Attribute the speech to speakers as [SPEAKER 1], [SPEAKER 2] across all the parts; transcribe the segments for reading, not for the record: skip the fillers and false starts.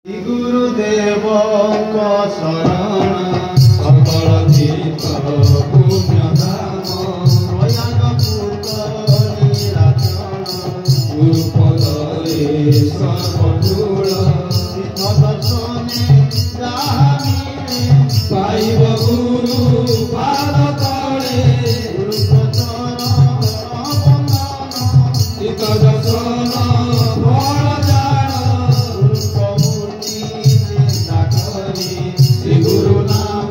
[SPEAKER 1] गुरुदेव को शरण सकल तीर्थ पुण्य धाम प्रयाग पूर्व नीलाचल गुरुपदरे सर्वमूल तीर्थ दर्शने जहाँ मिले पाइब गुरु पाद तले गुरु चरण वंदन तीर्थ दर्शन फल जान गुरु नाम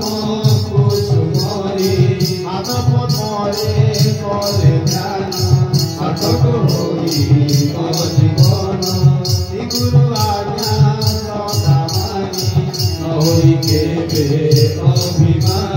[SPEAKER 1] कुसुमरे माधव पद्मरे कले ध्यान सार्थक होई जीवन गुरु आज्ञा सदा मानी नहोई केबे अभिमान।